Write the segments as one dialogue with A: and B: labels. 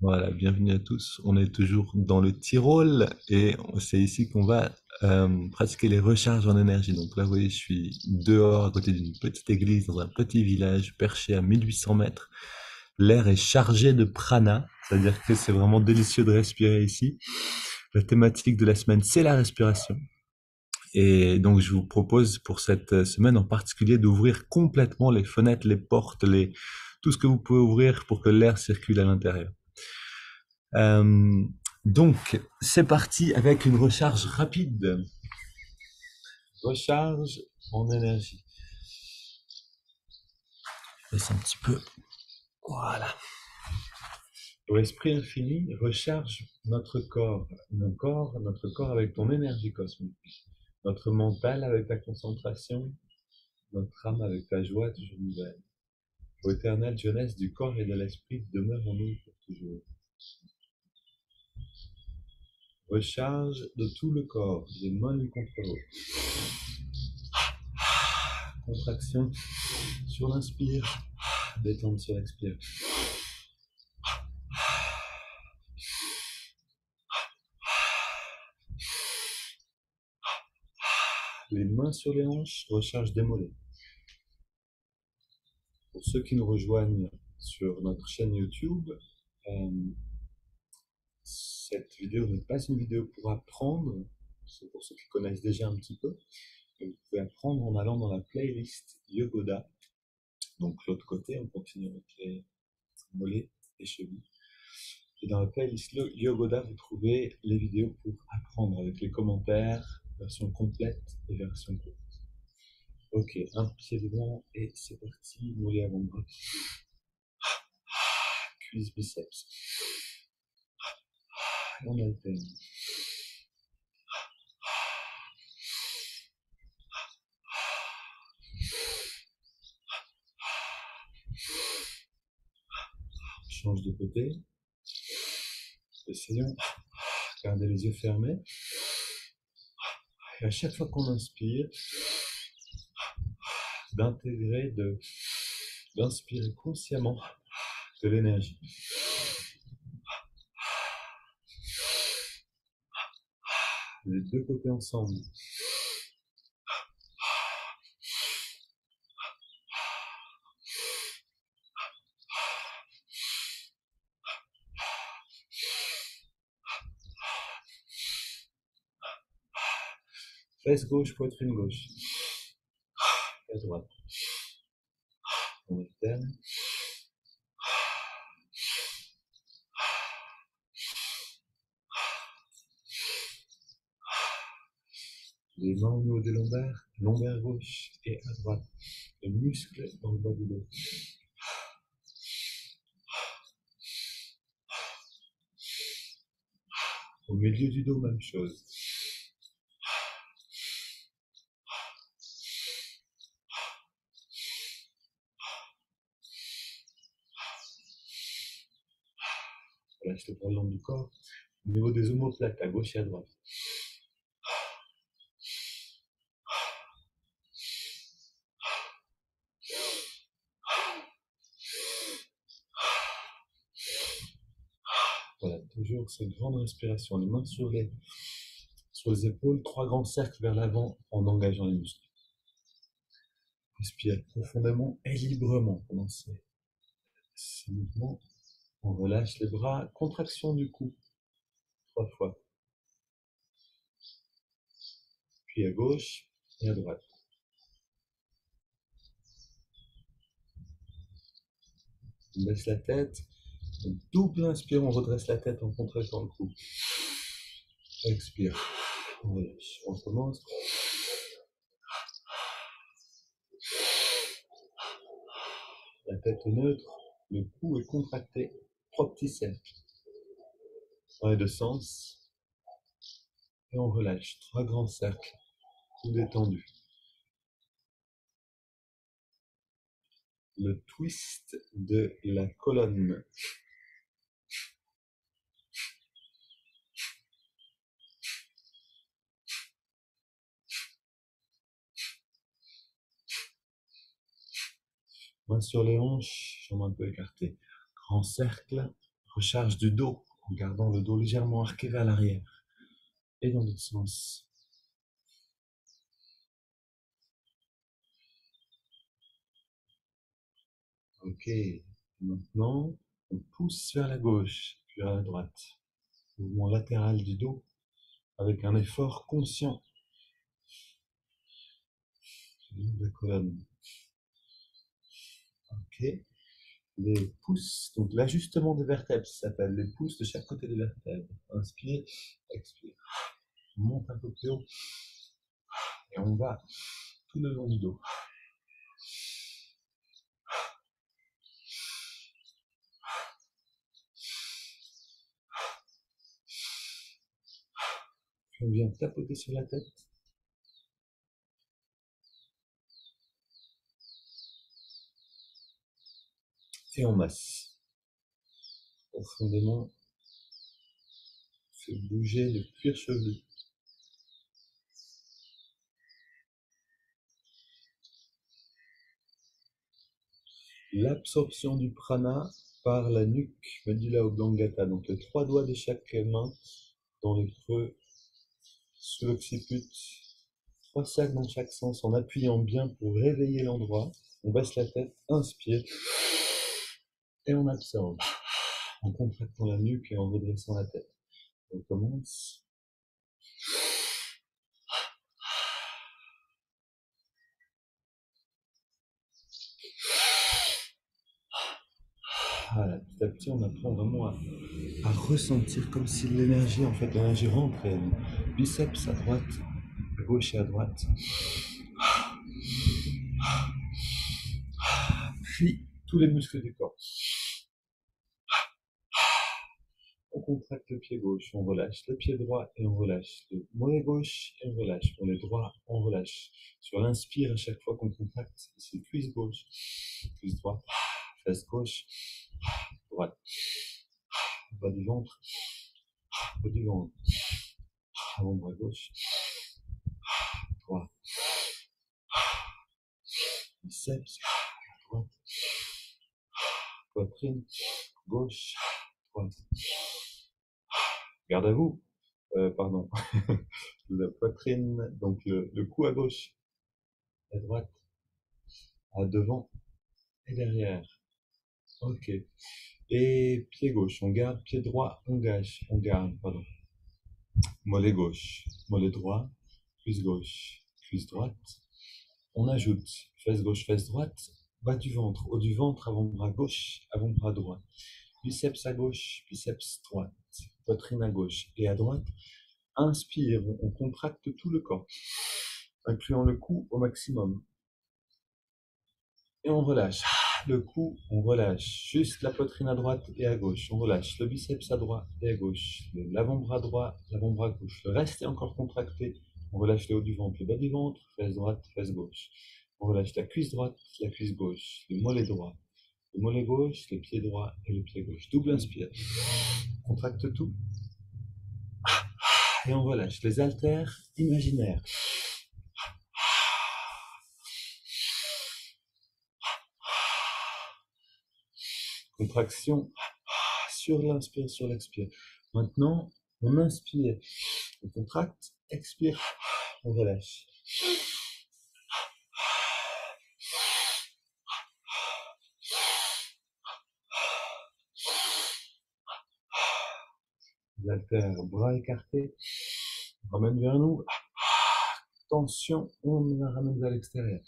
A: Voilà, bienvenue à tous. On est toujours dans le Tyrol et c'est ici qu'on va pratiquer les recharges en énergie. Donc là, vous voyez, je suis dehors à côté d'une petite église dans un petit village perché à 1800 mètres. L'air est chargé de prana, c'est-à-dire que c'est vraiment délicieux de respirer ici. La thématique de la semaine, c'est la respiration. Et donc, je vous propose pour cette semaine en particulier d'ouvrir complètement les fenêtres, les portes, tout ce que vous pouvez ouvrir pour que l'air circule à l'intérieur. Euh, donc, c'est parti avec une recharge rapide. Recharge en énergie. Laisse un petit peu. Voilà. L'esprit infini recharge notre corps avec ton énergie cosmique, notre mental avec ta concentration, notre âme avec ta joie toujours nouvelle. Ô éternelle jeunesse du corps et de l'esprit, demeure en nous pour toujours. Recharge de tout le corps, les mains l'une contre l'autre. Contraction sur l'inspire, détente sur l'expire. Les mains sur les hanches, recharge des mollets. Pour ceux qui nous rejoignent sur notre chaîne YouTube, euh, cette vidéo n'est pas une vidéo pour apprendre, c'est pour ceux qui connaissent déjà un petit peu. Et vous pouvez apprendre en allant dans la playlist Yogoda. Donc l'autre côté, on continue avec les mollets et chevilles. Et dans la playlist Yogoda, vous trouvez les vidéos pour apprendre avec les commentaires, version complète et version courte. Ok, un pied devant et c'est parti, mollet avant-bras, cuisse, biceps. Et on alterne. On change de côté. Essayons. Gardez les yeux fermés. Et à chaque fois qu'on inspire, d'intégrer, d'inspirer consciemment de l'énergie. Les deux côtés ensemble. Fesse gauche, poitrine gauche. Et droite. On alterne. Les mains au niveau des lombaires, lombaire gauche et à droite. Les muscles dans le bas du dos. Au milieu du dos, même chose. Relâche le bras le long du corps. Au niveau des omoplates, à gauche et à droite. Voilà, toujours cette grande respiration. Les mains sur les épaules, trois grands cercles vers l'avant en engageant les muscles. Respire profondément et librement pendant ces mouvements. On relâche les bras, contraction du cou, trois fois. Puis à gauche et à droite. On baisse la tête, on double inspire, on redresse la tête en contractant le cou. Expire, on relâche. On recommence. La tête neutre, le cou est contracté, trois petits cercles. Dans les deux sens. Et on relâche, trois grands cercles, tout détendu. Le twist de la colonne. Main sur les hanches, jambes un peu écartées. Grand cercle, Recharge du dos en gardant le dos légèrement arqué vers l'arrière. Et dans l'autre sens. Ok. Maintenant, on pousse vers la gauche, puis vers la droite. Mouvement latéral du dos avec un effort conscient. De la colonne. Ok. Les pouces, donc l'ajustement des vertèbres, ça s'appelle les pouces de chaque côté des vertèbres. Inspire, expire. On monte un peu plus haut et on va tout le long du dos. Puis on vient tapoter sur la tête. Et on masse. Profondément. Fait bouger le cuir chevelu. L'absorption du prana par la nuque, medulla oblongata. Donc les 3 doigts de chaque main dans le creux sous l'occiput. 3 cercles dans chaque sens en appuyant bien pour réveiller l'endroit. On baisse la tête, inspire et on absorbe en contractant la nuque et en redressant la tête. On commence. Voilà, petit à petit, on apprend vraiment à ressentir comme si l'énergie, en fait, l'énergie rentre. Biceps à droite, à gauche et à droite. Puis, tous les muscles du corps. On contracte le pied gauche, on relâche. Le pied droit et on relâche. Le mollet gauche et on relâche. Mollet droit, on relâche. Sur l'inspire, à chaque fois qu'on contracte, c'est cuisse gauche, cuisse droite, fesse gauche, droite. Bas du ventre, haut du ventre. Avant-bras gauche, droit. Biceps, droite. Poitrine, gauche, droite. Garde à vous. Pardon. La poitrine, donc le cou à gauche, à droite, à devant et derrière. Ok. Et pied gauche, on garde, pied droit, on garde, pardon. Mollet gauche, mollet droit, cuisse droite. On ajoute fesse gauche, fesse droite, bas du ventre, haut du ventre, avant-bras gauche, avant-bras droit. Biceps à gauche, biceps droite, poitrine à gauche et à droite. Inspire, on contracte tout le corps, incluant le cou au maximum. Et on relâche. Le cou, on relâche. Juste la poitrine à droite et à gauche. On relâche le biceps à droite et à gauche. L'avant-bras droit, l'avant-bras gauche. Le reste est encore contracté. On relâche le haut du ventre, le bas du ventre, fesse droite, fesse gauche. On relâche la cuisse droite, la cuisse gauche. Le mollet droit, le mollet gauche, le pied droit et le pied gauche. Double inspire. On contracte tout. Et on relâche les haltères imaginaires. Contraction sur l'inspire, sur l'expire. Maintenant, on inspire, on contracte, expire, on relâche. Les haltères, bras écartés, on ramène vers nous. Tension, on la ramène vers l'extérieur.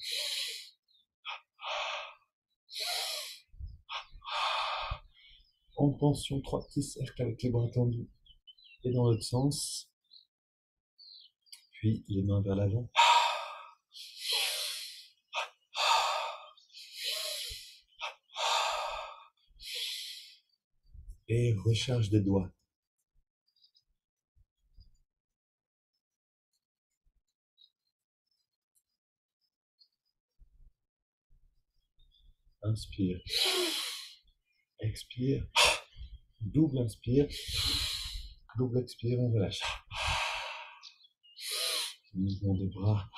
A: En tension, 3 petits cercles avec les bras tendus. Et dans l'autre sens. Puis les mains vers l'avant. Et recharge des doigts. Inspire. Expire. Double inspire. Double expire, on relâche. Mouvement des bras.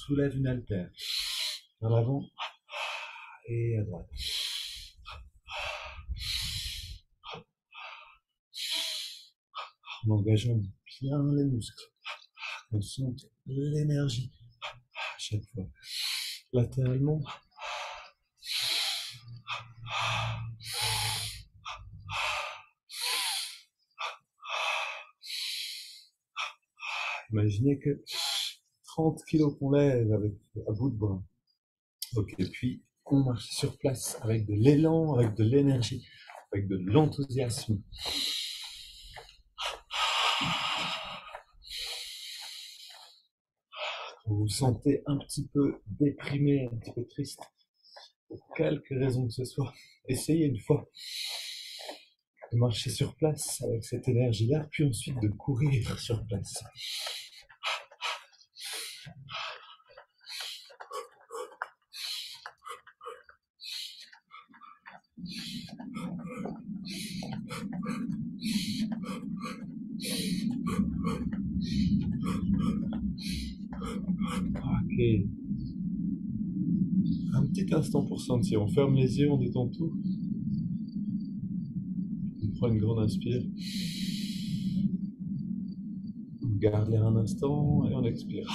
A: soulève une haltère vers l'avant et à droite. En engageant bien les muscles. On sent l'énergie à chaque fois. Latéralement. Imaginez que 30 kilos qu'on lève avec, à bout de bras. Ok, puis on marche sur place avec de l'élan, avec de l'énergie, avec de l'enthousiasme. Vous vous sentez un petit peu déprimé, un petit peu triste, pour quelque raison que ce soit, essayez une fois de marcher sur place avec cette énergie-là, puis ensuite de courir sur place. Ok. Un petit instant pour sentir. On ferme les yeux, on détend tout. On prend une grande inspire. On garde l'air un instant et on expire.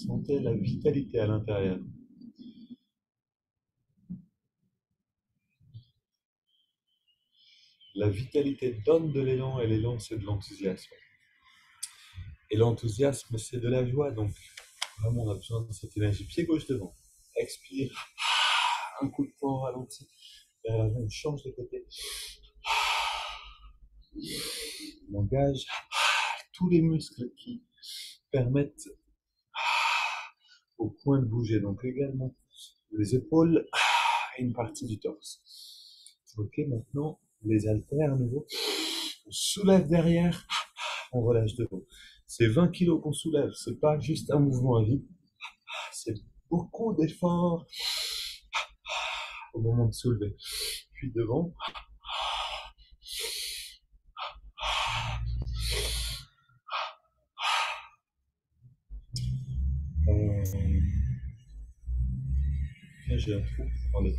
A: Sentez la vitalité à l'intérieur. La vitalité donne de l'élan et l'élan c'est de l'enthousiasme. Et l'enthousiasme c'est de la joie. Donc vraiment on a besoin de cette énergie. Pied gauche devant. Expire. Un coup de poing ralenti. Vers l'avant, on change de côté. On engage tous les muscles qui permettent au point de bouger. Donc également les épaules et une partie du torse. Ok, maintenant les haltères à nouveau. On soulève derrière, on relâche devant. C'est 20 kilos qu'on soulève, c'est pas juste un mouvement à vide. C'est beaucoup d'efforts au moment de soulever. Puis devant. J'ai un trou. Attendez.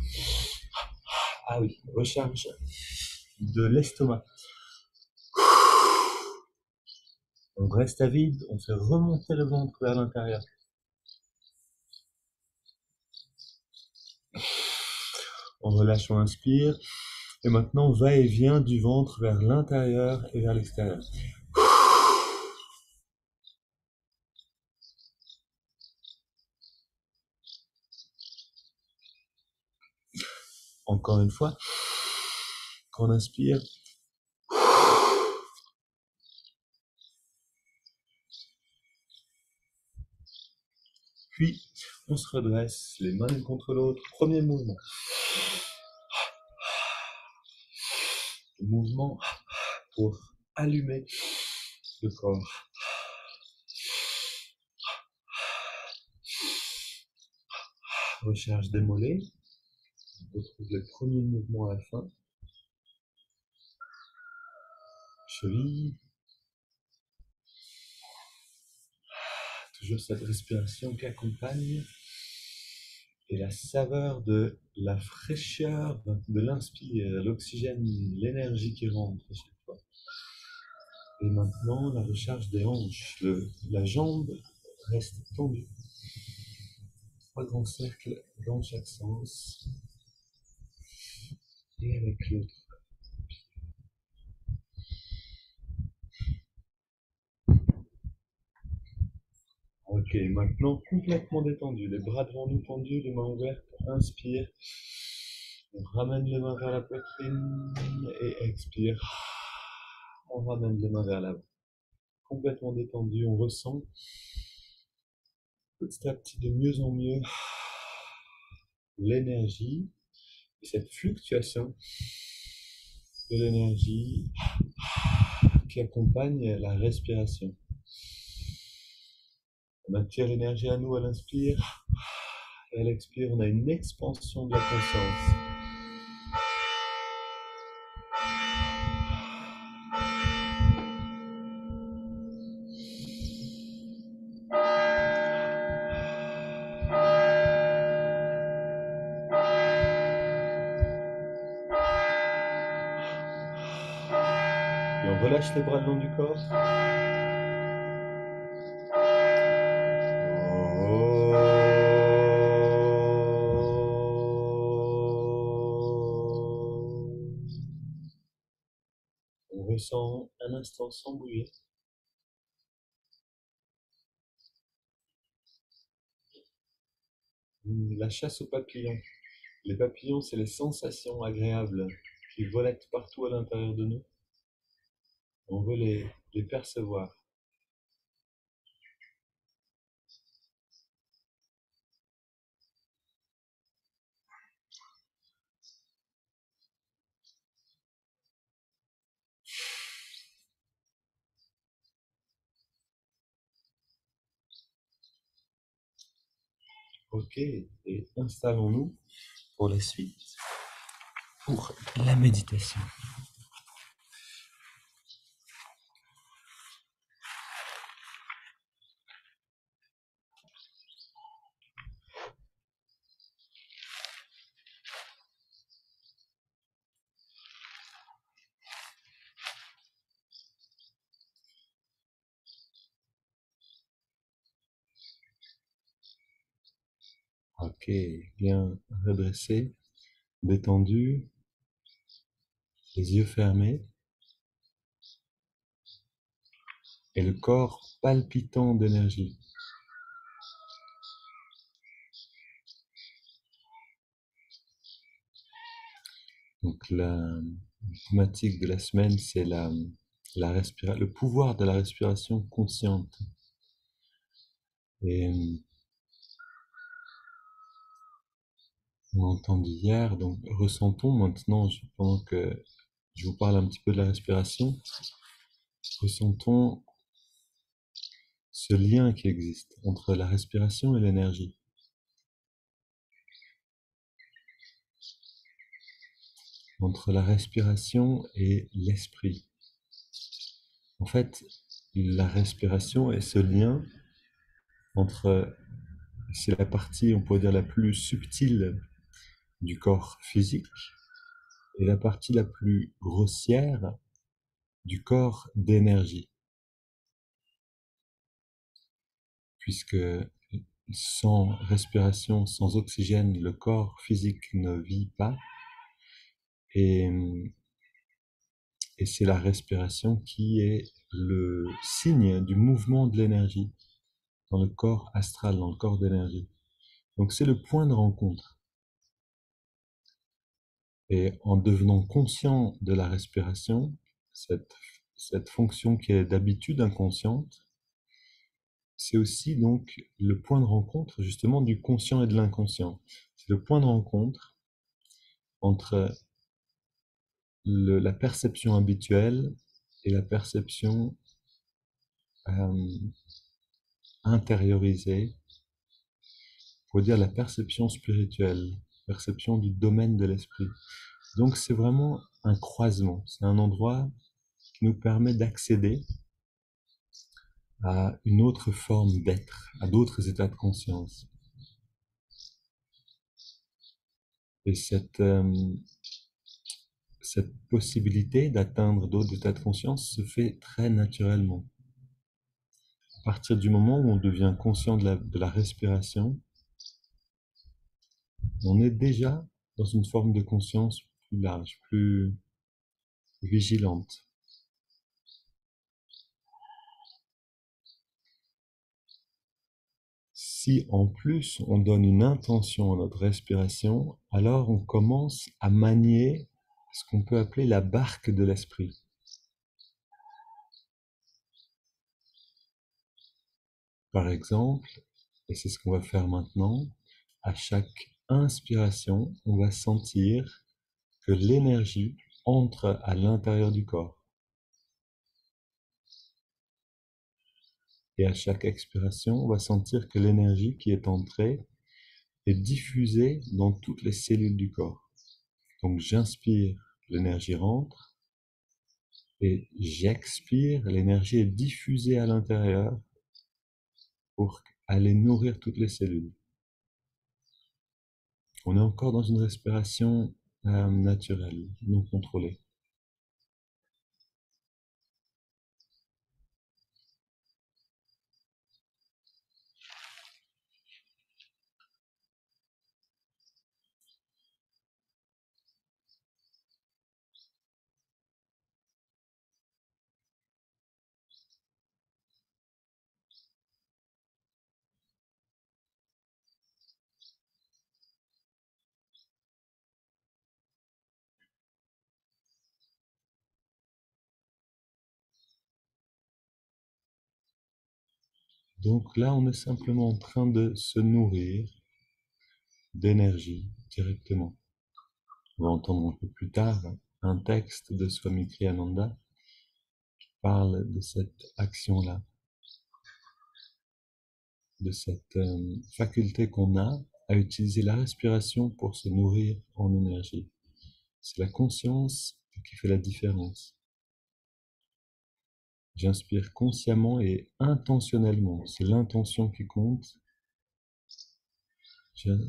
A: Ah oui, recharge de l'estomac. On reste à vide, on fait remonter le ventre vers l'intérieur. On relâche, on inspire. Et maintenant, va-et-vient du ventre vers l'intérieur et vers l'extérieur. Encore une fois, quand on inspire, puis on se redresse, les mains l'une contre l'autre. Premier mouvement. Le mouvement pour allumer le corps. Recharge des mollets. On retrouve les premiers mouvements à la fin. Cheville. Toujours cette respiration qui accompagne. Et la saveur de la fraîcheur de l'inspire, l'oxygène, l'énergie qui rentre à chaque fois. Et maintenant, la recharge des hanches. La jambe reste tendue. 3 grands cercles dans chaque sens. Et avec l'autre. Ok, maintenant complètement détendu. Les bras devant nous tendus, les mains ouvertes. Inspire. On ramène les mains vers la poitrine et expire. On ramène les mains vers l'avant. Complètement détendu, on ressent petit à petit de mieux en mieux l'énergie et cette fluctuation de l'énergie qui accompagne la respiration. On attire l'énergie à nous à l'inspire et à l'expire, on a une expansion de la conscience. Et on relâche les bras le long du corps. On ressent un instant sans bouger la chasse aux papillons. Les papillons, c'est les sensations agréables qui volettent partout à l'intérieur de nous. On veut les percevoir. Ok, et installons-nous pour la suite, pour la méditation. Ok, bien redressé, détendu, les yeux fermés et le corps palpitant d'énergie. Donc la thématique de la semaine, c'est le pouvoir de la respiration consciente. Et on a entendu hier, donc ressentons maintenant, pendant que je vous parle un petit peu de la respiration, ressentons ce lien qui existe entre la respiration et l'énergie, entre la respiration et l'esprit. En fait, la respiration est ce lien entre, c'est la partie, on pourrait dire, la plus subtile du corps physique et la partie la plus grossière du corps d'énergie. Puisque sans respiration, sans oxygène, le corps physique ne vit pas. Et, et c'est la respiration qui est le signe du mouvement de l'énergie dans le corps astral, dans le corps d'énergie. Donc c'est le point de rencontre. Et en devenant conscient de la respiration, cette fonction qui est d'habitude inconsciente, c'est aussi donc le point de rencontre justement du conscient et de l'inconscient. C'est le point de rencontre entre la perception habituelle et la perception euh, intériorisée, pour dire la perception spirituelle, perception du domaine de l'esprit. Donc c'est vraiment un croisement, c'est un endroit qui nous permet d'accéder à une autre forme d'être, à d'autres états de conscience. Et cette possibilité d'atteindre d'autres états de conscience se fait très naturellement. À partir du moment où on devient conscient de la respiration, on est déjà dans une forme de conscience plus large, plus vigilante. Si en plus on donne une intention à notre respiration, alors on commence à manier ce qu'on peut appeler la barque de l'esprit. Par exemple, et c'est ce qu'on va faire maintenant, à chaque inspiration, on va sentir que l'énergie entre à l'intérieur du corps. Et à chaque expiration, on va sentir que l'énergie qui est entrée est diffusée dans toutes les cellules du corps. Donc j'inspire, l'énergie rentre, et j'expire, l'énergie est diffusée à l'intérieur pour aller nourrir toutes les cellules. On est encore dans une respiration naturelle, non contrôlée. Donc là, on est simplement en train de se nourrir d'énergie directement. On va entendre un peu plus tard un texte de Swami Kriyananda qui parle de cette action-là, de cette faculté qu'on a à utiliser la respiration pour se nourrir en énergie. C'est la conscience qui fait la différence. J'inspire consciemment et intentionnellement, c'est l'intention qui compte.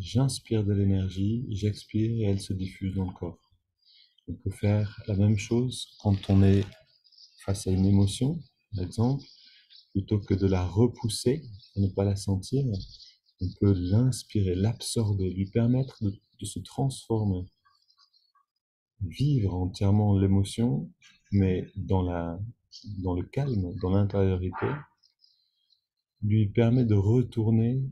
A: J'inspire de l'énergie, j'expire et elle se diffuse dans le corps. On peut faire la même chose quand on est face à une émotion, par exemple, plutôt que de la repousser pour ne pas la sentir, on peut l'inspirer, l'absorber, lui permettre de se transformer, vivre entièrement l'émotion, mais dans le calme, dans l'intériorité, lui permet de retourner,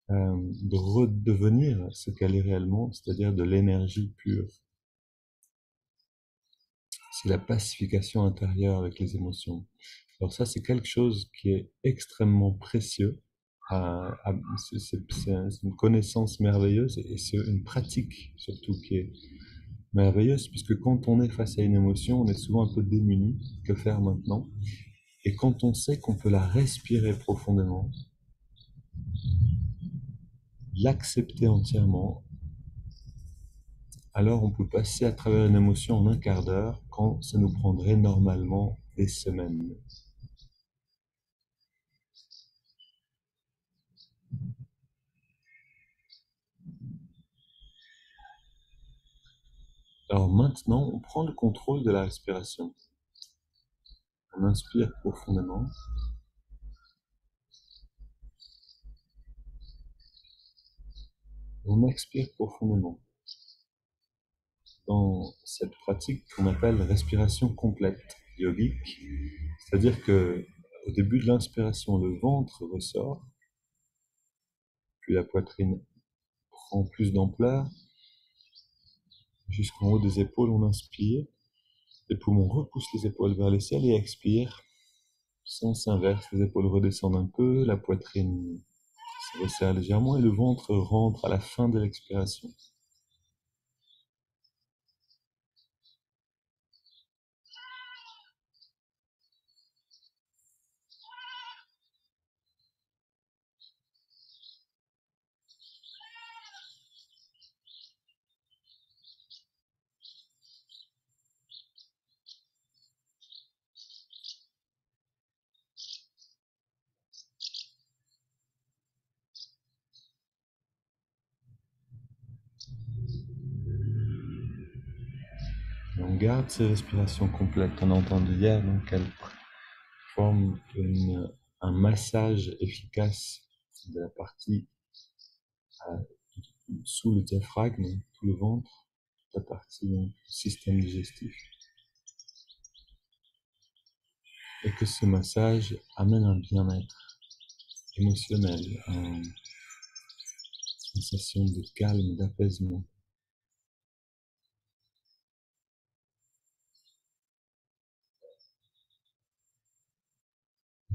A: de redevenir ce qu'elle est réellement, c'est-à-dire de l'énergie pure. C'est la pacification intérieure avec les émotions. Alors ça, c'est quelque chose qui est extrêmement précieux. C'est une connaissance merveilleuse et c'est une pratique surtout qui est merveilleuse, puisque quand on est face à une émotion, on est souvent un peu démuni. Que faire maintenant? Et quand on sait qu'on peut la respirer profondément, l'accepter entièrement, alors on peut passer à travers une émotion en un quart d'heure quand ça nous prendrait normalement des semaines. Alors maintenant, on prend le contrôle de la respiration. On inspire profondément. On expire profondément. Dans cette pratique qu'on appelle respiration complète yogique, c'est-à-dire que au début de l'inspiration, le ventre ressort, puis la poitrine prend plus d'ampleur, jusqu'en haut des épaules, on inspire, les poumons repoussent les épaules vers le ciel et expire. Sens inverse, les épaules redescendent un peu, la poitrine se resserre légèrement et le ventre rentre à la fin de l'expiration. Et on garde ces respirations complètes qu'on a entendues hier, donc elles forment un massage efficace de la partie euh, sous le diaphragme, tout le ventre, toute la partie du système digestif. Et que ce massage amène un bien-être émotionnel, une sensation de calme, d'apaisement.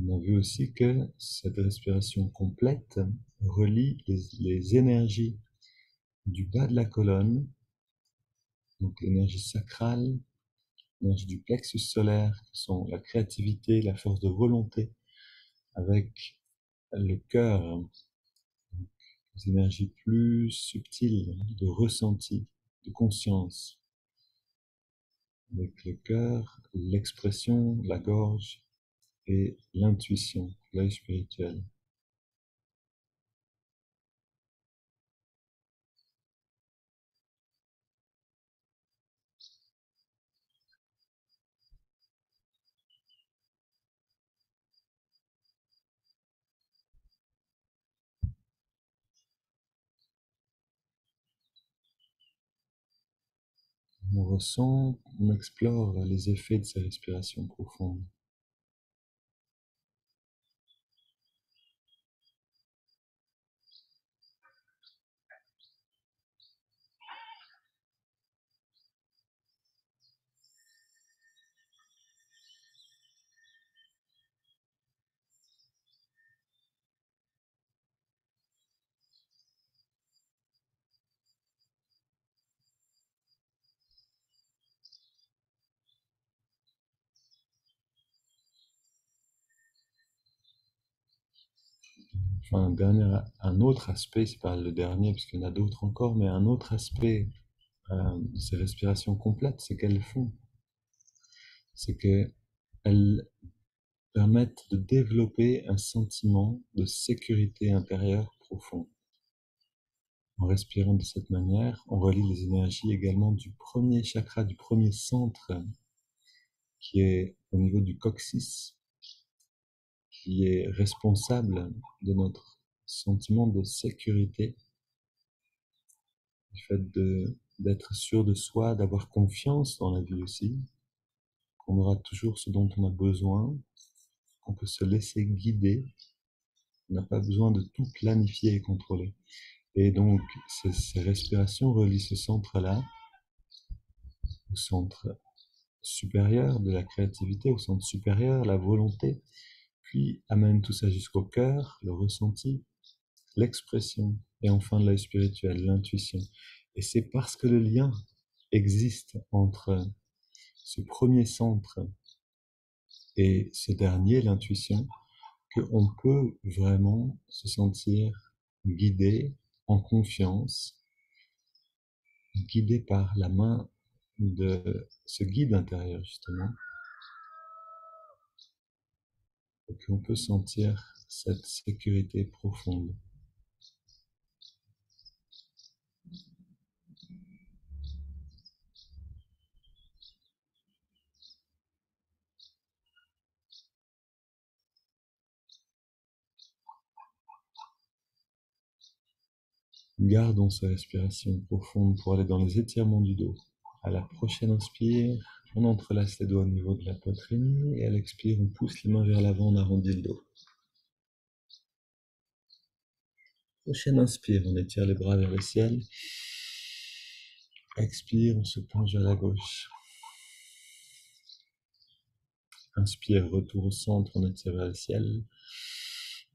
A: On a vu aussi que cette respiration complète relie les énergies du bas de la colonne, donc l'énergie sacrale, l'énergie du plexus solaire, qui sont la créativité, la force de volonté, avec le cœur, les énergies plus subtiles de ressenti, de conscience, avec le cœur, l'expression, la gorge et l'intuition, l'œil spirituel. On ressent, on explore les effets de ces respirations profondes. enfin, un autre aspect, c'est pas le dernier, parce qu'il y en a d'autres encore, mais un autre aspect de ces respirations complètes, c'est qu'elles font, c'est qu'elles permettent de développer un sentiment de sécurité intérieure profond. En respirant de cette manière, on relie les énergies également du premier chakra, du premier centre, qui est au niveau du coccyx, qui est responsable de notre sentiment de sécurité, du fait d'être sûr de soi, d'avoir confiance dans la vie aussi, qu'on aura toujours ce dont on a besoin, qu'on peut se laisser guider, on n'a pas besoin de tout planifier et contrôler. Et donc, ces respirations relient ce centre-là au centre supérieur de la créativité, au centre supérieur, la volonté, puis amène tout ça jusqu'au cœur, le ressenti, l'expression, et enfin l'œil spirituel, l'intuition. Et c'est parce que le lien existe entre ce premier centre et ce dernier, l'intuition, qu'on peut vraiment se sentir guidé, en confiance, guidé par la main de ce guide intérieur, justement, et qu'on peut sentir cette sécurité profonde. Gardons sa respiration profonde pour aller dans les étirements du dos. À la prochaine inspire, on entrelace les doigts au niveau de la poitrine et à l'expire, on pousse les mains vers l'avant, on arrondit le dos. Prochaine inspire, on étire les bras vers le ciel. Expire, on se penche vers la gauche. Inspire, retour au centre, on étire vers le ciel.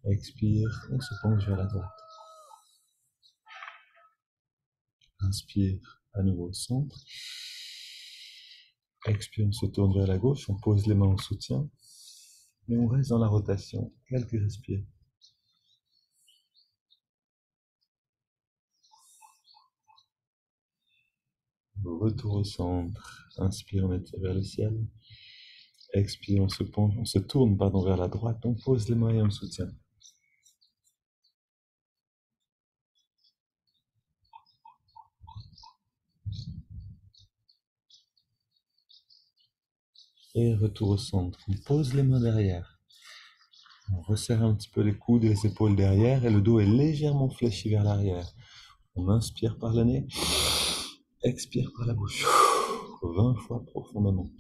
A: Expire, on se penche vers la droite. Inspire, à nouveau au centre. Expire, on se tourne vers la gauche, on pose les mains en soutien. Et on reste dans la rotation, quelques respires. Retour au centre. Inspire, on étire vers le ciel. Expire, on se tourne vers la droite, on pose les mains et on soutient. Et retour au centre. On pose les mains derrière. On resserre un petit peu les coudes et les épaules derrière et le dos est légèrement fléchi vers l'arrière. On inspire par le nez. Expire par la bouche. 20 fois profondément.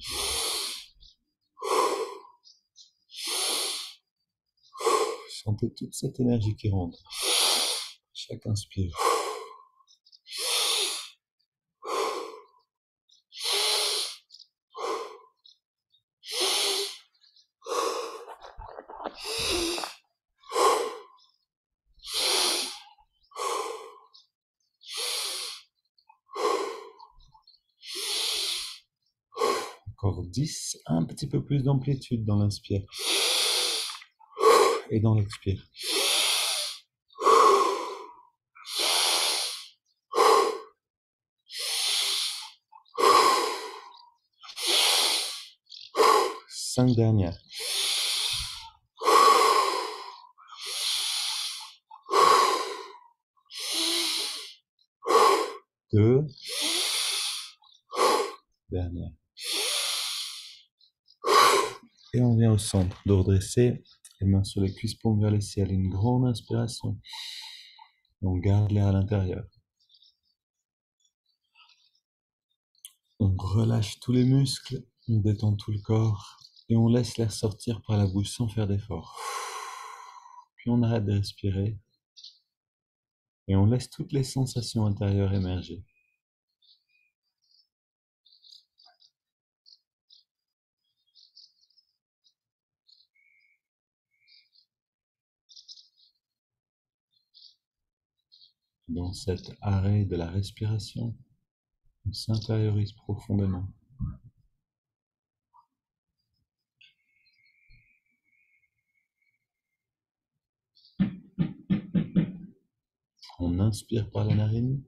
A: Sentez toute cette énergie qui rentre. Chaque inspire. Encore 10, un petit peu plus d'amplitude dans l'inspire. Et dans l'expire. Cinq dernières. 2. Dernière. Et on vient au centre, dos redressé, les mains sur les cuisses, paumes vers le ciel. Une grande inspiration. On garde l'air à l'intérieur. On relâche tous les muscles, on détend tout le corps et on laisse l'air sortir par la bouche sans faire d'effort. Puis on arrête de respirer et on laisse toutes les sensations intérieures émerger. Dans cet arrêt de la respiration, on s'intériorise profondément. On inspire par la narine,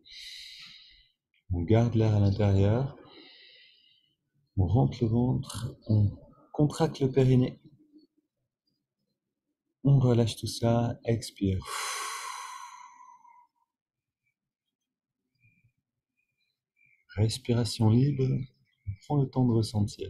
A: on garde l'air à l'intérieur, on rentre le ventre, on contracte le périnée, on relâche tout ça, expire. Respiration libre, on prend le temps de ressentir.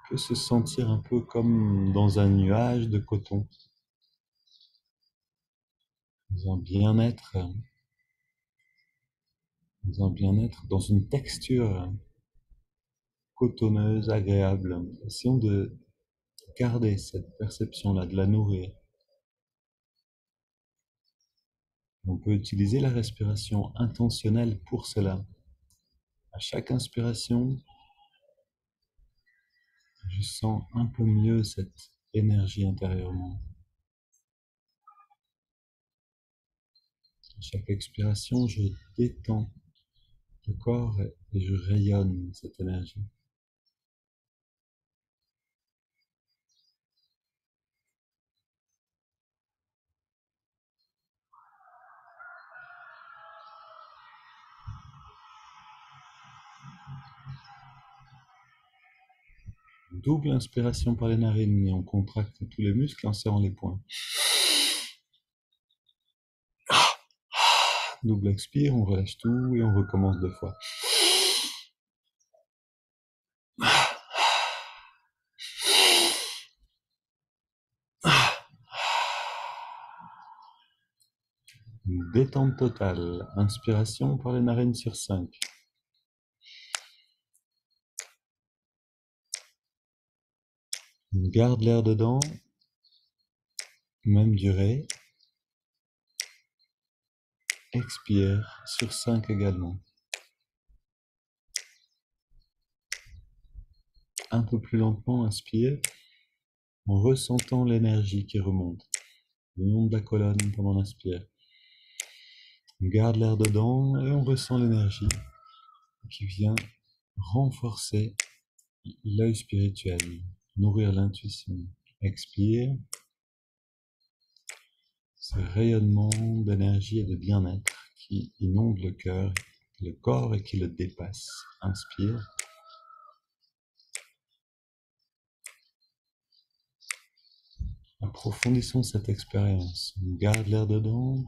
A: On peut se sentir un peu comme dans un nuage de coton, dans un bien-être, dans une texture cotonneuse, agréable. Essayons de garder cette perception-là, de la nourrir. On peut utiliser la respiration intentionnelle pour cela. À chaque inspiration, je sens un peu mieux cette énergie intérieurement. À chaque expiration, je détends le corps et je rayonne cette énergie. Double inspiration par les narines et on contracte tous les muscles en serrant les poings. Double expire, on relâche tout et on recommence 2 fois. Une détente totale. Inspiration par les narines sur 5. On garde l'air dedans. Même durée. Expire sur 5 également. Un peu plus lentement, inspire en ressentant l'énergie qui remonte le long de la colonne pendant l'inspire. On garde l'air dedans et on ressent l'énergie qui vient renforcer l'œil spirituel, nourrir l'intuition. Expire. Ce rayonnement d'énergie et de bien-être qui inonde le cœur, le corps et qui le dépasse. Inspire. Approfondissons cette expérience. On garde l'air dedans.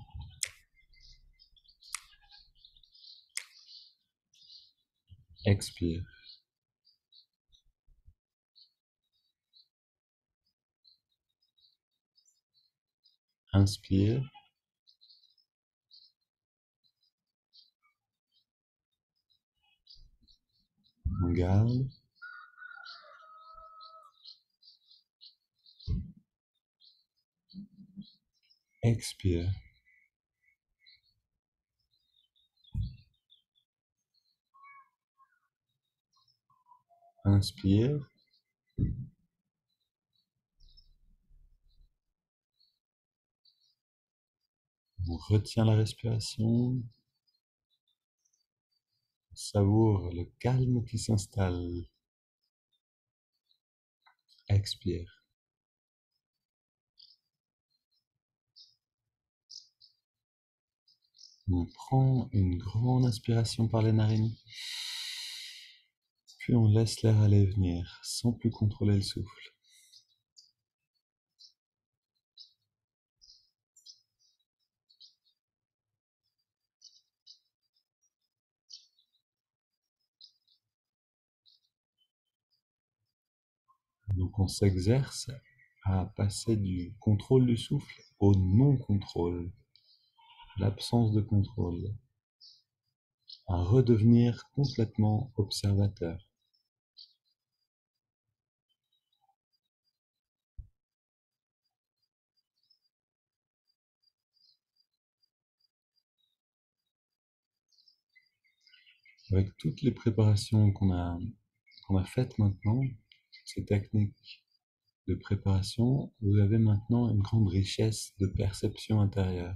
A: Expire. Inspire. On garde. Expire. Inspire. On retient la respiration. On savoure le calme qui s'installe. Expire. On prend une grande inspiration par les narines. Puis on laisse l'air aller et venir, sans plus contrôler le souffle. Donc on s'exerce à passer du contrôle du souffle au non-contrôle, l'absence de contrôle, à redevenir complètement observateur. Avec toutes les préparations qu'on a faites maintenant, ces techniques de préparation, vous avez maintenant une grande richesse de perception intérieure.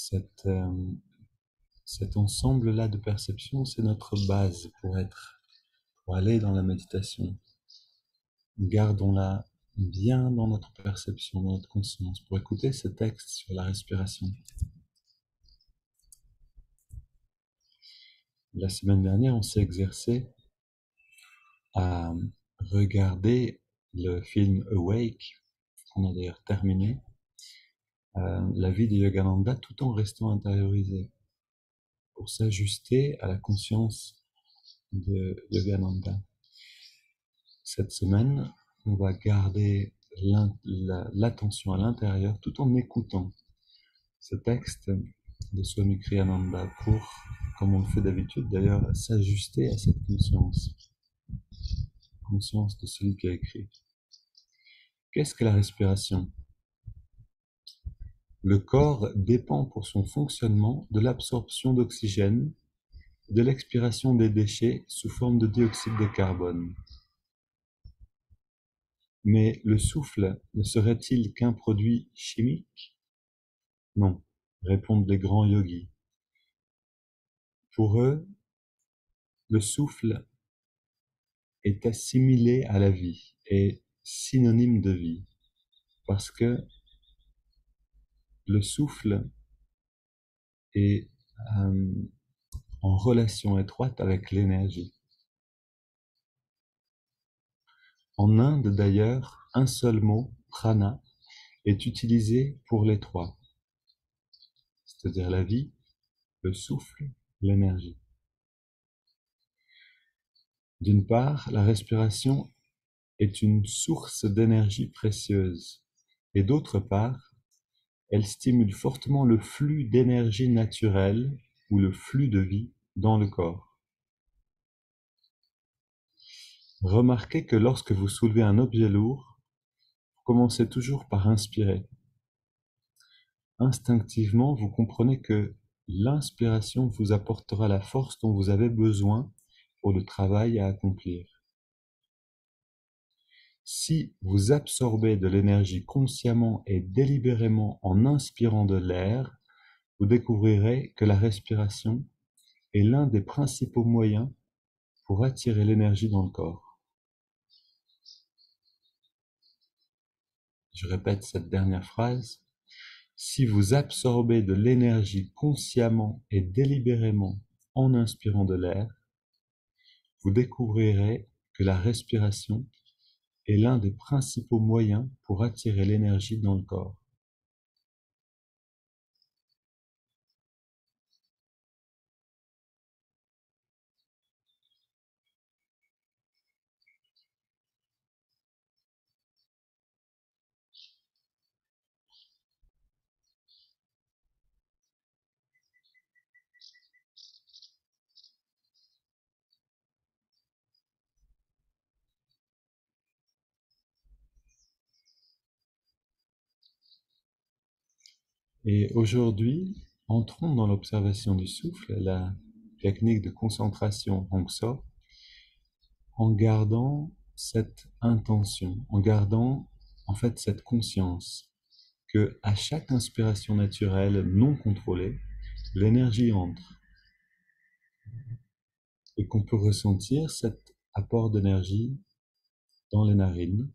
A: Cette, cet ensemble-là de perceptions, c'est notre base pour aller dans la méditation. Gardons-la bien dans notre perception, dans notre conscience, pour écouter ce texte sur la respiration. La semaine dernière, on s'est exercé à regarder le film Awake, qu'on a d'ailleurs terminé, la vie de Yogananda, tout en restant intériorisé, pour s'ajuster à la conscience de Yogananda. Cette semaine, on va garder l'attention à l'intérieur tout en écoutant ce texte de Swami Kriyananda pour, comme on le fait d'habitude d'ailleurs, s'ajuster à cette conscience de celui qui a écrit. Qu'est-ce que la respiration? Le corps dépend pour son fonctionnement de l'absorption d'oxygène et de l'expiration des déchets sous forme de dioxyde de carbone. Mais le souffle ne serait-il qu'un produit chimique? Non, répondent les grands yogis. Pour eux, le souffle est assimilé à la vie, est synonyme de vie, parce que le souffle est en relation étroite avec l'énergie. En Inde d'ailleurs, un seul mot, prana, est utilisé pour les trois, c'est-à-dire la vie, le souffle, l'énergie. D'une part, la respiration est une source d'énergie précieuse, et d'autre part, elle stimule fortement le flux d'énergie naturelle ou le flux de vie dans le corps. Remarquez que lorsque vous soulevez un objet lourd, vous commencez toujours par inspirer. Instinctivement, vous comprenez que l'inspiration vous apportera la force dont vous avez besoin pour le travail à accomplir. Si vous absorbez de l'énergie consciemment et délibérément en inspirant de l'air, vous découvrirez que la respiration est l'un des principaux moyens pour attirer l'énergie dans le corps. Je répète cette dernière phrase. Si vous absorbez de l'énergie consciemment et délibérément en inspirant de l'air, vous découvrirez que la respiration est l'un des principaux moyens pour attirer l'énergie dans le corps. Et aujourd'hui, entrons dans l'observation du souffle, la technique de concentration Hongso, en gardant cette intention, en gardant en fait cette conscience que à chaque inspiration naturelle non contrôlée, l'énergie entre et qu'on peut ressentir cet apport d'énergie dans les narines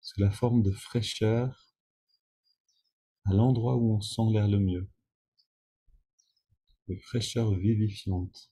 A: sous la forme de fraîcheur à l'endroit où on sent l'air le mieux, de fraîcheur vivifiante.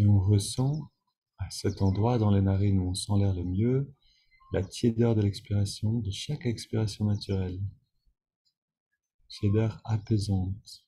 A: Et on ressent à cet endroit dans les narines où on sent l'air le mieux, la tiédeur de l'expiration, de chaque expiration naturelle. Tiédeur apaisante.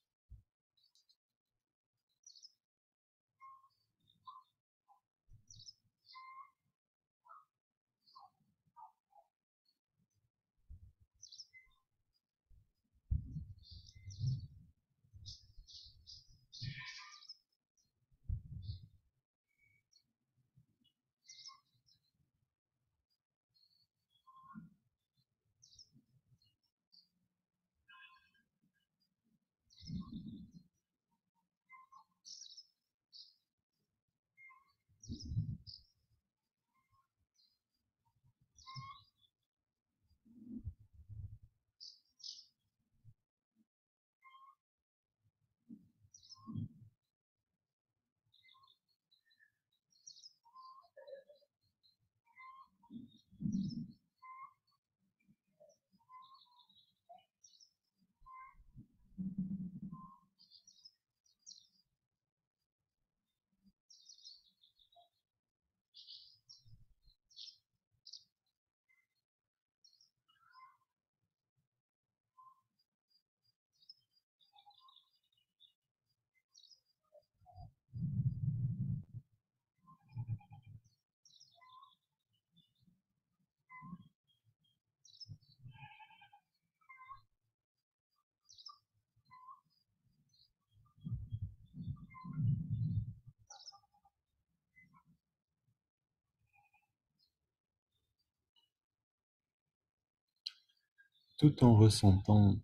A: Tout en ressentant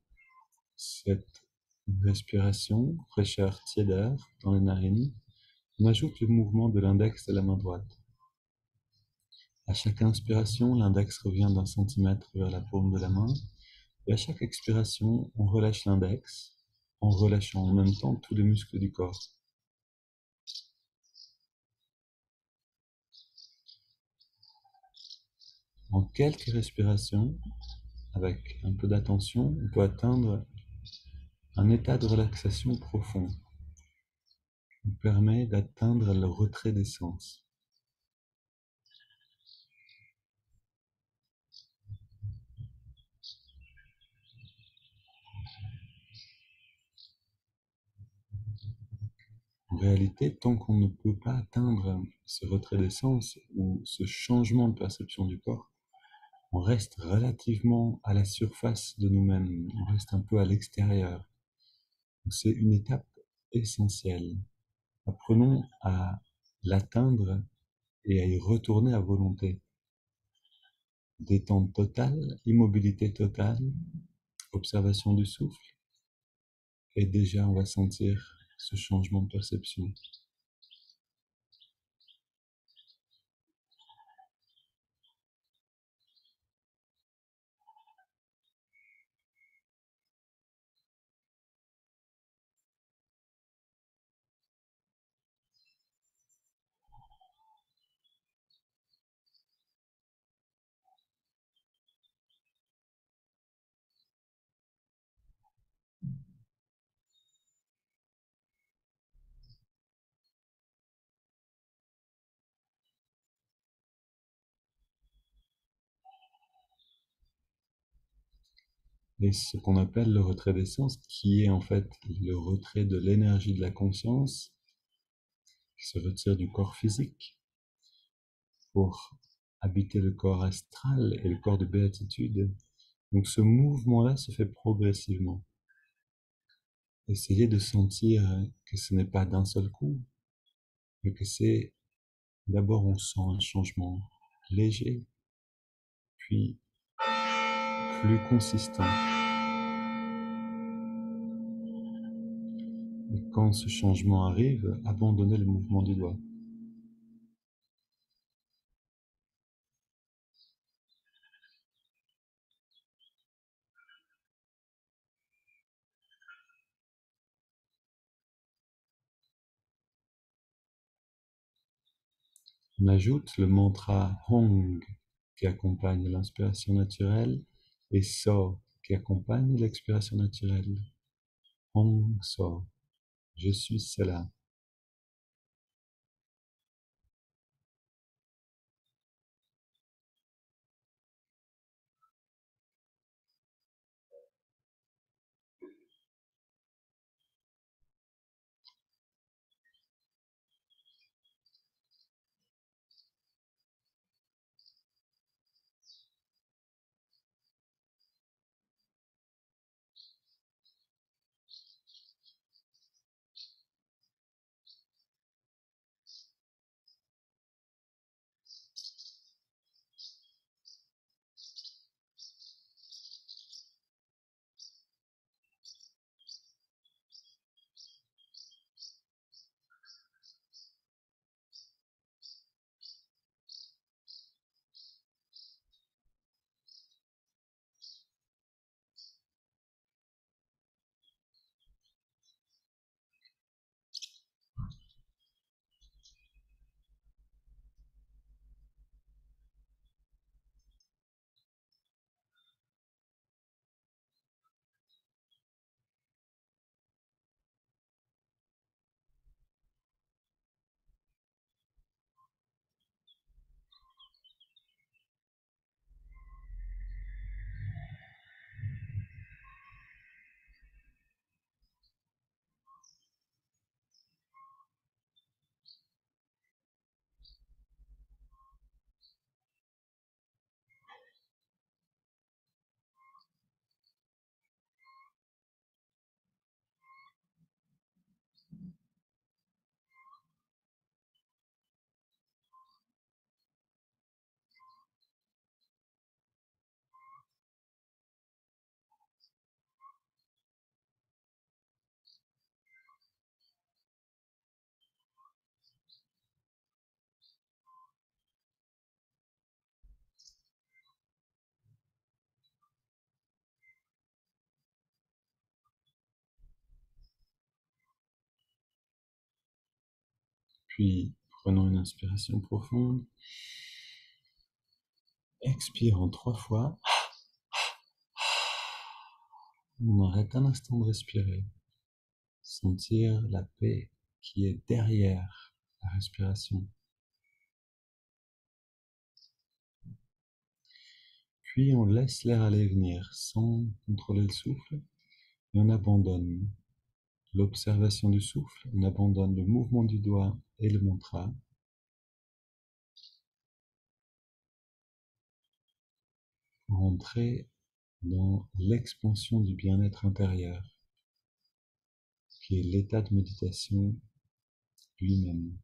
A: cette respiration, fraîcheur, tiédeur dans les narines, on ajoute le mouvement de l'index de la main droite. À chaque inspiration, l'index revient d'un centimètre vers la paume de la main, et à chaque expiration, on relâche l'index, en relâchant en même temps tous les muscles du corps. En quelques respirations, avec un peu d'attention, on peut atteindre un état de relaxation profond qui nous permet d'atteindre le retrait des sens. En réalité, tant qu'on ne peut pas atteindre ce retrait des sens ou ce changement de perception du corps, on reste relativement à la surface de nous-mêmes, on reste un peu à l'extérieur. C'est une étape essentielle. Apprenons à l'atteindre et à y retourner à volonté. Détente totale, immobilité totale, observation du souffle, et déjà on va sentir ce changement de perception. Et ce qu'on appelle le retrait des sens, qui est en fait le retrait de l'énergie de la conscience, qui se retire du corps physique pour habiter le corps astral et le corps de béatitude. Donc ce mouvement-là se fait progressivement. Essayez de sentir que ce n'est pas d'un seul coup, mais que c'est d'abord on sent un changement léger, puis plus consistant. Et quand ce changement arrive, abandonnez le mouvement du doigt. On ajoute le mantra Hong qui accompagne l'inspiration naturelle et So qui accompagne l'expiration naturelle. Hong So, je suis cela. Puis, prenons une inspiration profonde. Expirons 3 fois. On arrête un instant de respirer. Sentir la paix qui est derrière la respiration. Puis on laisse l'air aller et venir sans contrôler le souffle et on abandonne l'observation du souffle, on abandonne le mouvement du doigt et le mantra pour entrer dans l'expansion du bien-être intérieur qui est l'état de méditation lui-même.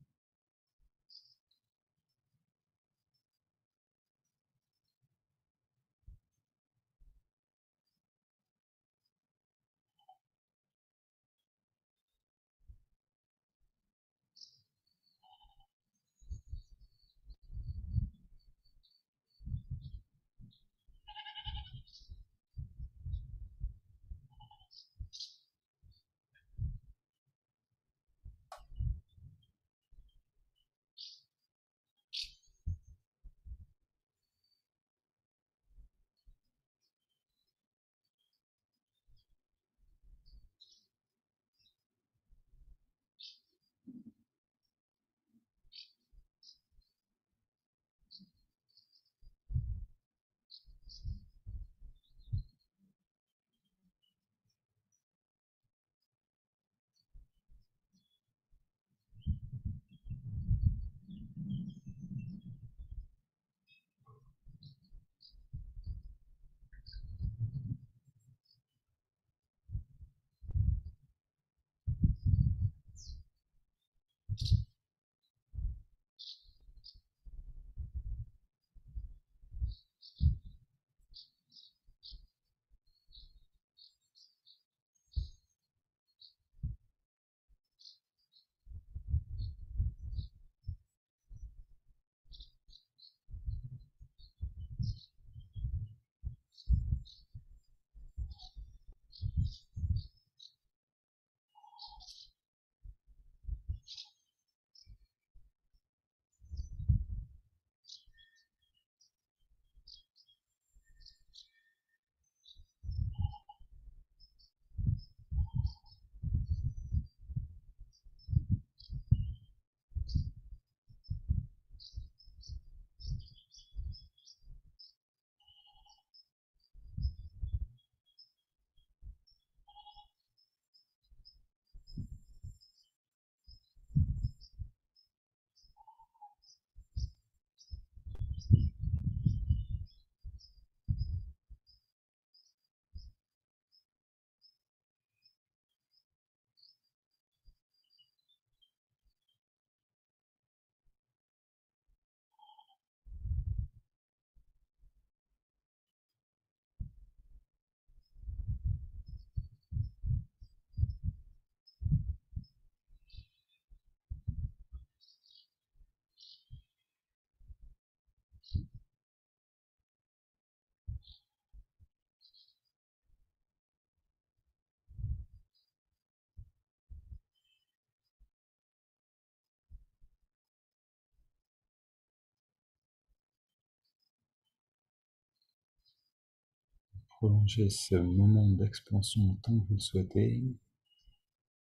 A: Prolongez ce moment d'expansion tant que vous le souhaitez.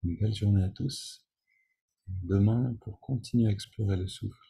A: Une belle journée à tous. Demain, pour continuer à explorer le souffle,